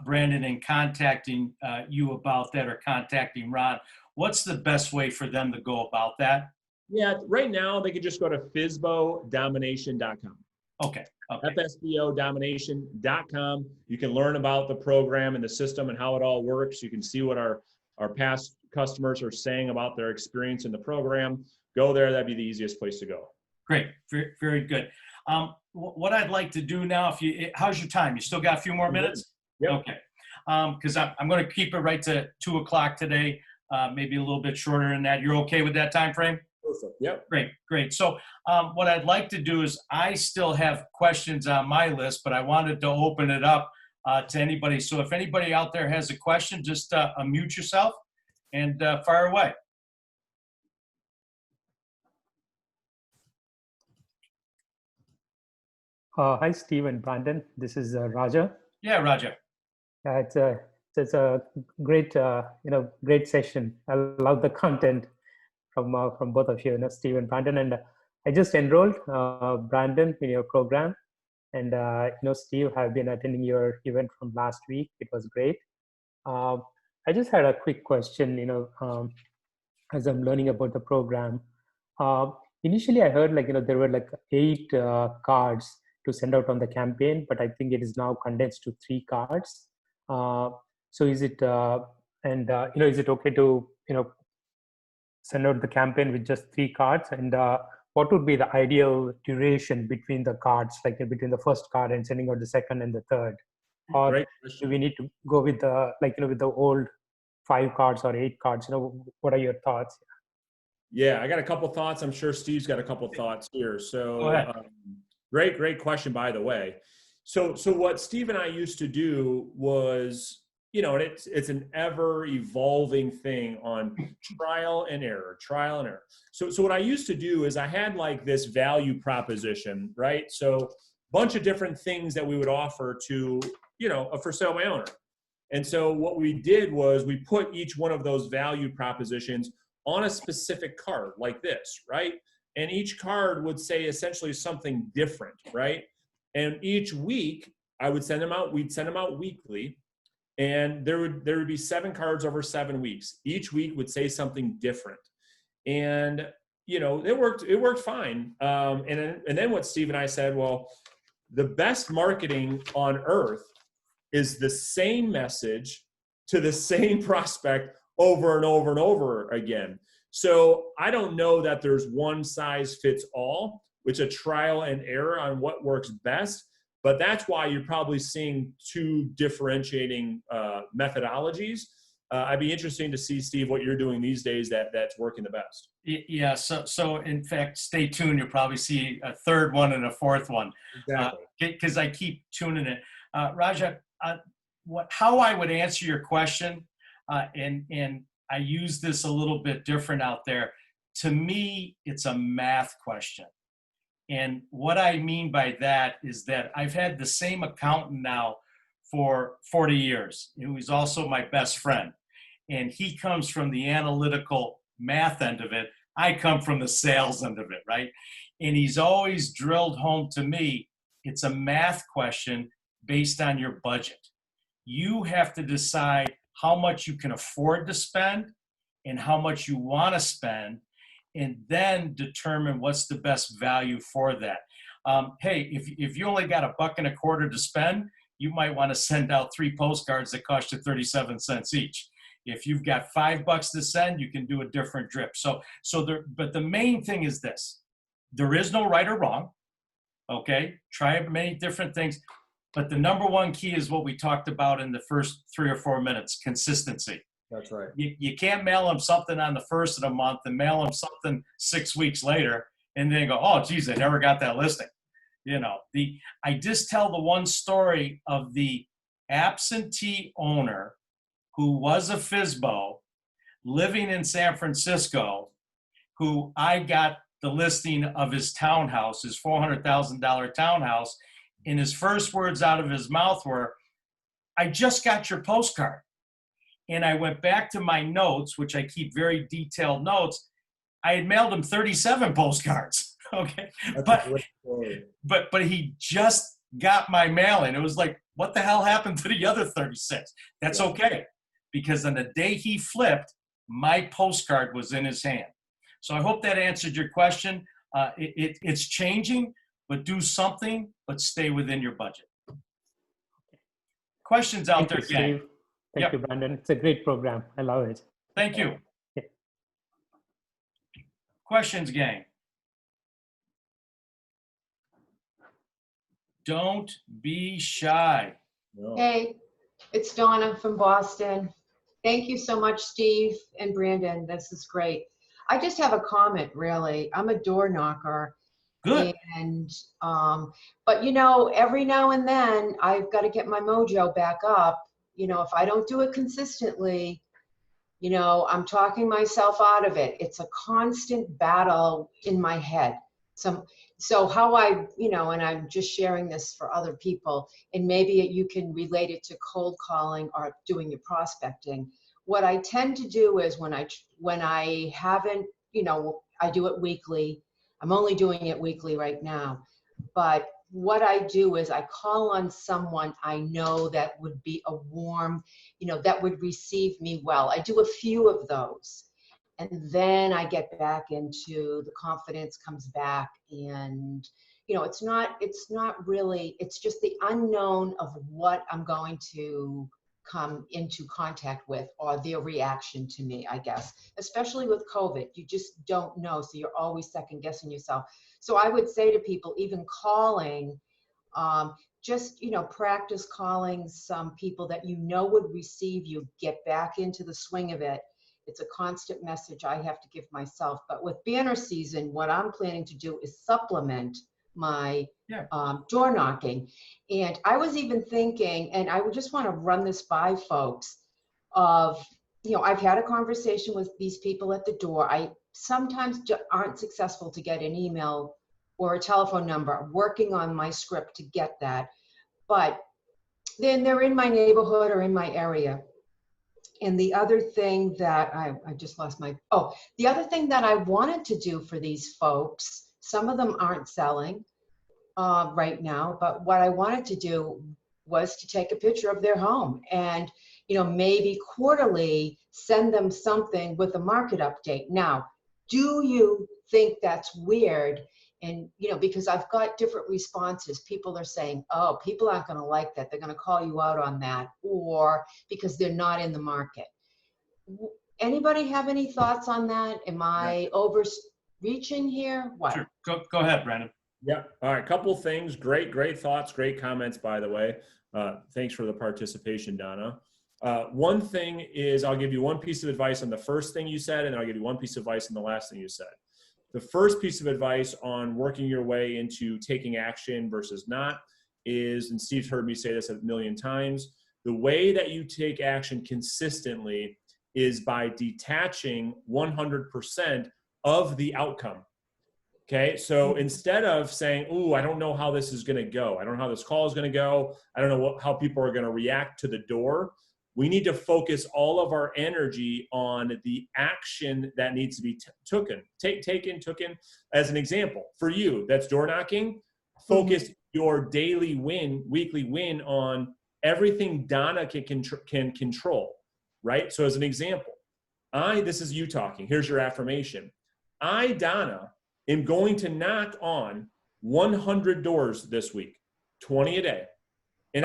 Brandon, in contacting you about that or contacting Ron, what's the best way for them to go about that? Yeah, right now they can just go to FSBOdomination.com. Okay. Okay. FSBOdomination.com. You can learn about the program and the system and how it all works. You can see what our past customers are saying about their experience in the program. Go there. That'd be the easiest place to go. Great. Very, very good. What I'd like to do now, how's your time? You still got a few more minutes? Yep. Okay. Because I'm going to keep it right to 2 o'clock today, maybe a little bit shorter than that. You're okay with that time frame? Perfect. Yep. Great, great. So what I'd like to do is, I still have questions on my list, but I wanted to open it up to anybody. So if anybody out there has a question, just unmute yourself and fire away. Hi, Steve and Brandon. This is Raja. Yeah, Raja. It's a great great session. I love the content from both of you, Steve and Brandon. And I just enrolled Brandon in your program, and Steve, have been attending your event from last week. It was great. I just had a quick question. As I'm learning about the program, initially I heard there were 8 cards to send out on the campaign, but I think it is now condensed to 3 cards. So is it is it okay to send out the campaign with just 3 cards? And what would be the ideal duration between the cards, between the first card and sending out the second and the third? Or do we need to go with the with the old 5 cards or 8 cards? What are your thoughts? Yeah, I got a couple thoughts. I'm sure Steve's got a couple thoughts here. So Go ahead. Great question, by the way. So what Steve and I used to do was, it's an ever evolving thing on trial and error. So what I used to do is I had this value proposition, right? So a bunch of different things that we would offer to, a for sale by owner. And so what we did was we put each one of those value propositions on a specific card like this, right? And each card would say essentially something different, right? And each week I would send them out. We'd send them out weekly, and there would be 7 cards over 7 weeks. Each week would say something different, and it worked fine. And then what Steve and I said, well, the best marketing on earth is the same message to the same prospect over and over and over again. So I don't know that there's one size fits all, which is a trial and error on what works best. But that's why you're probably seeing 2 differentiating methodologies. I'd be interesting to see, Steve, what you're doing these days that's working the best. Yeah. So in fact, stay tuned. You'll probably see a 3rd one and a 4th one. Exactly. Because I keep tuning it. Raja, how I would answer your question, and I use this a little bit different out there. To me, it's a math question. And what I mean by that is that I've had the same accountant now for 40 years, who is also my best friend. And he comes from the analytical math end of it. I come from the sales end of it, right? And he's always drilled home to me, it's a math question based on your budget. You have to decide how much you can afford to spend and how much you want to spend, and then determine what's the best value for that. Hey, if you only got $1.25 to spend, you might want to send out 3 postcards that cost you 37 cents each. If you've got $5 to send, you can do a different drip. But the main thing is this: there is no right or wrong. Okay, try many different things, but the number one key is what we talked about in the first 3 or 4 minutes: consistency. That's right. You can't mail them something on the first of the month and mail them something 6 weeks later and then go, oh, geez, I never got that listing. I just tell the one story of the absentee owner who was a FSBO living in San Francisco, who I got the listing of his townhouse, his $400,000 townhouse, and his first words out of his mouth were, I just got your postcard. And I went back to my notes, which I keep very detailed notes. I had mailed him 37 postcards. Okay. But he just got my mailing. It was like, what the hell happened to the other 36? That's okay. Because on the day he flipped, my postcard was in his hand. So I hope that answered your question. It's changing, but do something, but stay within your budget. Questions out there, gang? Thank you, Brandon. It's a great program. I love it. Thank you. Yeah. Questions, gang? Don't be shy. No. Hey, it's Donna from Boston. Thank you so much, Steve and Brandon. This is great. I just have a comment, really. I'm a door knocker. Good. And, but every now and then I've got to get my mojo back up. If I don't do it consistently, I'm talking myself out of it. It's a constant battle in my head. So how and I'm just sharing this for other people, and maybe you can relate it to cold calling or doing your prospecting. What I tend to do is when I haven't, I do it weekly. I'm only doing it weekly right now. But what I do is I call on someone I know that would be a warm, that would receive me well. I do a few of those. And then I get back into the confidence comes back, and it's not really, it's just the unknown of what I'm going to come into contact with, or their reaction to me, I guess, especially with COVID. You just don't know. So you're always second guessing yourself. So I would say to people, even calling, just, practice calling some people that would receive you, get back into the swing of it. It's a constant message I have to give myself. But with banner season, what I'm planning to do is supplement my door knocking. And I was even thinking, and I would just want to run this by folks of, I've had a conversation with these people at the door. I sometimes aren't successful to get an email or a telephone number. I'm working on my script to get that. But then they're in my neighborhood or in my area. And the other thing that I just lost the other thing that I wanted to do for these folks, some of them aren't selling right now, but what I wanted to do was to take a picture of their home and, maybe quarterly send them something with a market update. Now, do you think that's weird? And, because I've got different responses. People are saying, oh, people aren't going to like that. They're going to call you out on that, or because they're not in the market. Anybody have any thoughts on that? Am I overreaching here? What? Sure. Go ahead, Brandon. Yeah. All right. Couple things. Great thoughts. Great comments, by the way. Thanks for the participation, Donna. One thing is, I'll give you one piece of advice on the first thing you said, and I'll give you one piece of advice on the last thing you said. The first piece of advice on working your way into taking action versus not is, and Steve's heard me say this a million times, the way that you take action consistently is by detaching 100% of the outcome. Okay, so instead of saying, ooh, I don't know how this is going to go. I don't know how this call is going to go. I don't know how people are going to react to the door. We need to focus all of our energy on the action that needs to be taken. As an example, for you, that's door knocking. Focus your daily win, weekly win on everything Donna can control, right? So as an example, this is you talking. Here's your affirmation. I, Donna, am going to knock on 100 doors this week, 20 a day. And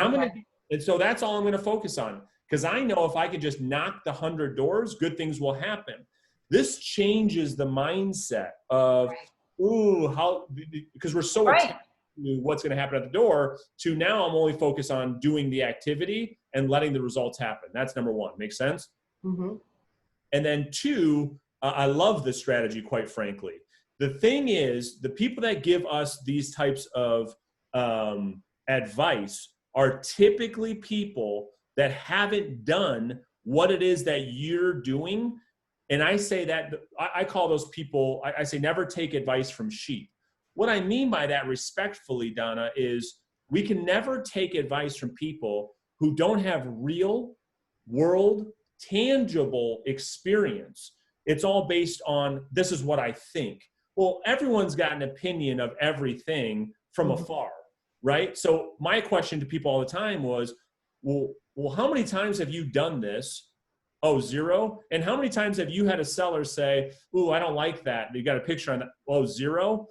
and so that's all I'm going to focus on, because I know if I could just knock the 100 doors, good things will happen. This changes the mindset of, because we're so attached to what's going to happen at the door, to now I'm only focused on doing the activity and letting the results happen. That's number one. Make sense? Mm-hmm. And then two, I love this strategy, quite frankly. The thing is, the people that give us these types of advice are typically people that haven't done what it is that you're doing. And I say that, I call those people, I say never take advice from sheep. What I mean by that, respectfully, Donna, is we can never take advice from people who don't have real world, tangible experience. It's all based on, this is what I think. Well, everyone's got an opinion of everything from afar, right? So my question to people all the time was, well, how many times have you done this? Oh, 0. And how many times have you had a seller say, ooh, I don't like that. You got a picture on that. Oh, 0.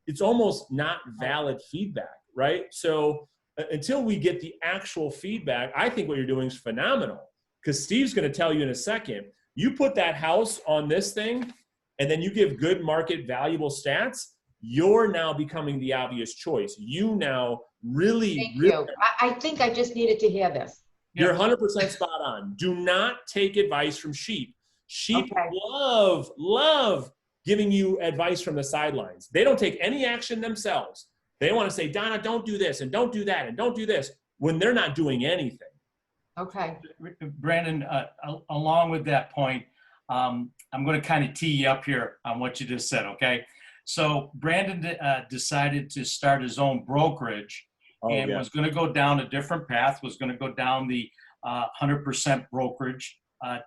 It's almost not valid feedback, right? So until we get the actual feedback, I think what you're doing is phenomenal, because Steve's going to tell you in a second, you put that house on this thing, and then you give good market valuable stats, you're now becoming the obvious choice. You now really, Thank you. I think I just needed to hear this. You're 100% spot on. Do not take advice from sheep. Sheep love giving you advice from the sidelines. They don't take any action themselves. They want to say, Donna, don't do this and don't do that and don't do this, when they're not doing anything. Okay. Brandon, along with that point, I'm going to kind of tee you up here on what you just said, okay? So Brandon decided to start his own brokerage was going to go down a different path, was going to go down the 100% brokerage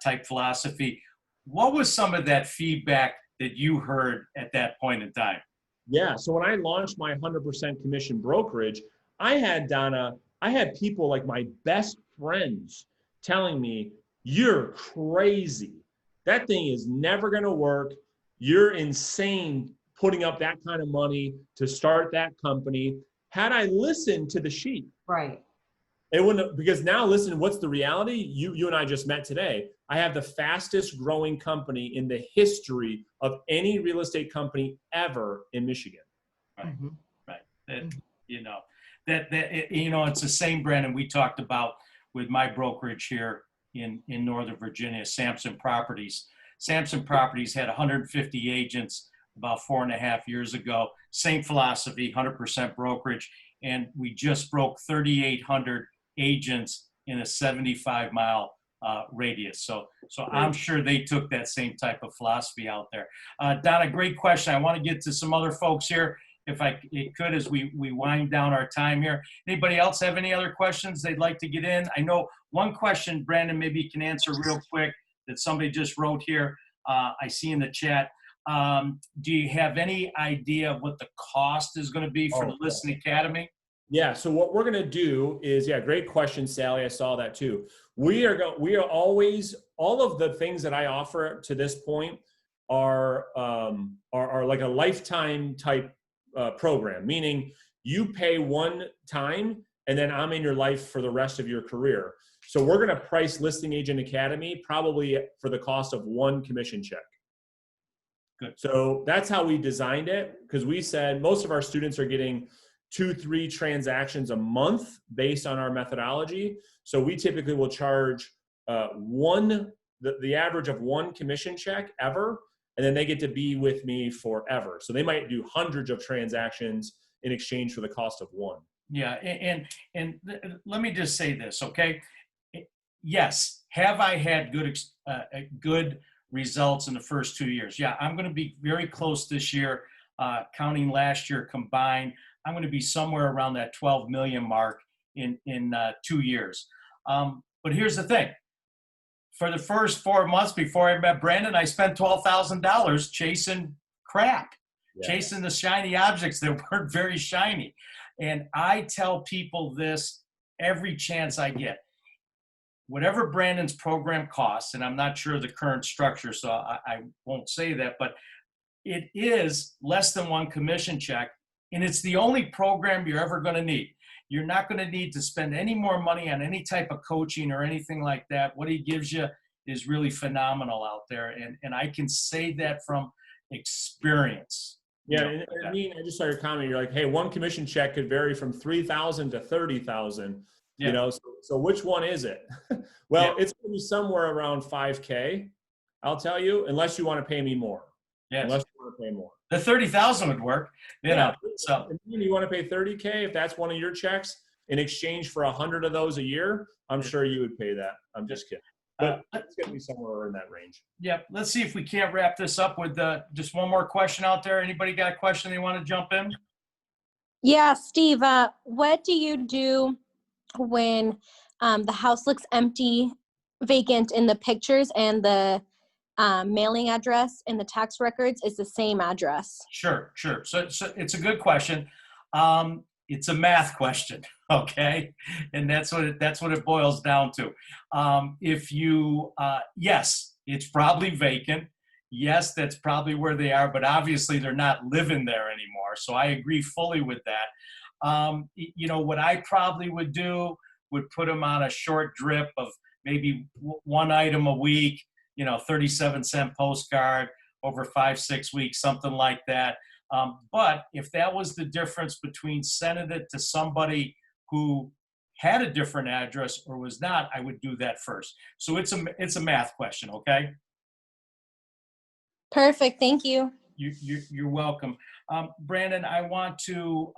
type philosophy. What was some of that feedback that you heard at that point in time? Yeah, so when I launched my 100% commission brokerage, I had people like my best friends telling me, you're crazy. That thing is never going to work. You're insane putting up that kind of money to start that company. Had I listened to the sheep, right, it wouldn't. Because now, listen, what's the reality? You and I just met today. I have the fastest growing company in the history of any real estate company ever in Michigan. Right, right. It's the same, Brandon, we talked about with my brokerage here in Northern Virginia, Sampson Properties. Sampson Properties had 150 agents about 4.5 years ago. Same philosophy, 100% brokerage. And we just broke 3,800 agents in a 75-mile radius. So I'm sure they took that same type of philosophy out there. Donna, great question. I want to get to some other folks here, if I could, as we wind down our time here. Anybody else have any other questions they'd like to get in? I know one question, Brandon, maybe you can answer real quick, that somebody just wrote here. I see in the chat. Do you have any idea of what the cost is going to be for the Listen Academy? Yeah, so what we're going to do is, great question, Sally. I saw that too. We are always, all of the things that I offer to this point are like a lifetime type program, meaning you pay one time and then I'm in your life for the rest of your career. So we're going to price Listing Agent Academy probably for the cost of one commission check. Good. So that's how we designed it, because we said most of our students are getting 2-3 transactions a month based on our methodology. So we typically will charge the average of one commission check ever, and then they get to be with me forever. So they might do hundreds of transactions in exchange for the cost of one. Yeah, and let me just say this, okay? Yes, have I had good results in the first 2 years? Yeah, I'm going to be very close this year, counting last year combined. I'm going to be somewhere around that 12 million mark in 2 years. But here's the thing. for the first 4 months before I met Brandon, I spent $12,000 chasing crap, chasing the shiny objects that weren't very shiny. And I tell people this every chance I get. Whatever Brandon's program costs, and I'm not sure the current structure, so I won't say that, but it is less than one commission check, and it's the only program you're ever going to need. You're not going to need to spend any more money on any type of coaching or anything like that. What he gives you is really phenomenal out there, and I can say that from experience. Yeah, and I mean, I just saw your comment. You're like, hey, one commission check could vary from $3,000 to $30,000. Yeah. You know, so which one is it? Well, it's going to be somewhere around $5K. I'll tell you, unless you want to pay me more. Yes. Unless you want to pay more. The 30,000 would work. You know, so and you want to pay $30K if that's one of your checks in exchange for 100 of those a year. I'm sure you would pay that. I'm just kidding. But it's going to be somewhere in that range. Yeah. Let's see if we can't wrap this up with just one more question out there. Anybody got a question they want to jump in? Yeah, Steve, what do you do when the house looks empty, vacant in the pictures, and the mailing address in the tax records is the same address? Sure. So it's a good question. It's a math question, okay? And that's what it boils down to. If you, yes, it's probably vacant. Yes, that's probably where they are, but obviously they're not living there anymore. So I agree fully with that. You know, what I probably would do would put them on a short drip of maybe one item a week, you know, 37-cent postcard over 5-6 weeks, something like that. But if that was the difference between sending it to somebody who had a different address or was not, I would do that first. So it's a math question, okay? Perfect. Thank you. You're welcome. Brandon, I want to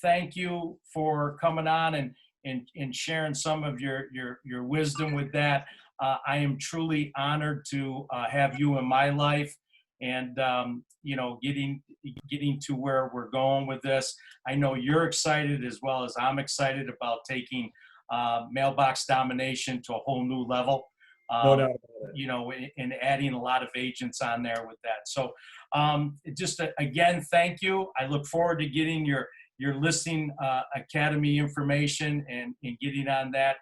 thank you for coming on and sharing some of your wisdom with that. I am truly honored to have you in my life, and you know, getting to where we're going with this. I know you're excited as well as I'm excited about taking mailbox domination to a whole new level. No doubt about it. You know, and adding a lot of agents on there with that. So just again, thank you. I look forward to getting your listing academy information and getting on that.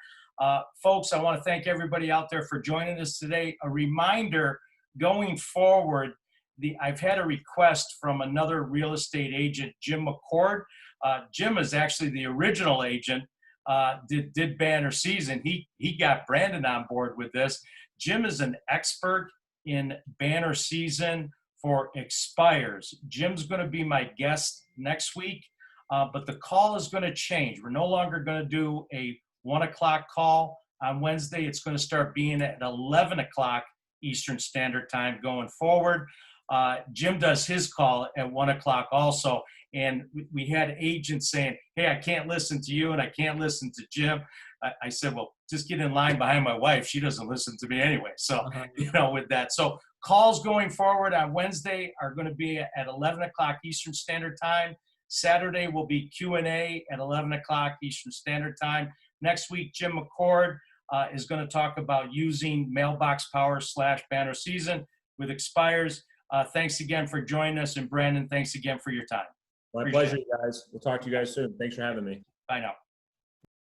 Folks, I want to thank everybody out there for joining us today. A reminder going forward, I've had a request from another real estate agent, Jim McCord. Jim is actually the original agent, did banner season. He got Brandon on board with this. Jim is an expert in banner season for expires. Jim's going to be my guest next week, but the call is going to change. We're no longer going to do a 1 o'clock call on Wednesday. It's going to start being at 11 o'clock Eastern Standard Time going forward. Jim does his call at 1 o'clock also. And we had agents saying, hey, I can't listen to you and I can't listen to Jim. I said, well, just get in line behind my wife. She doesn't listen to me anyway. So, you know, with that. So calls going forward on Wednesday are going to be at 11 o'clock Eastern Standard Time. Saturday will be Q&A at 11 o'clock Eastern Standard Time. Next week, Jim McCord is going to talk about using Mailbox Power / banner season with expires. Thanks again for joining us. And Brandon, thanks again for your time. My pleasure, guys. We'll talk to you guys soon. Thanks for having me. Bye now.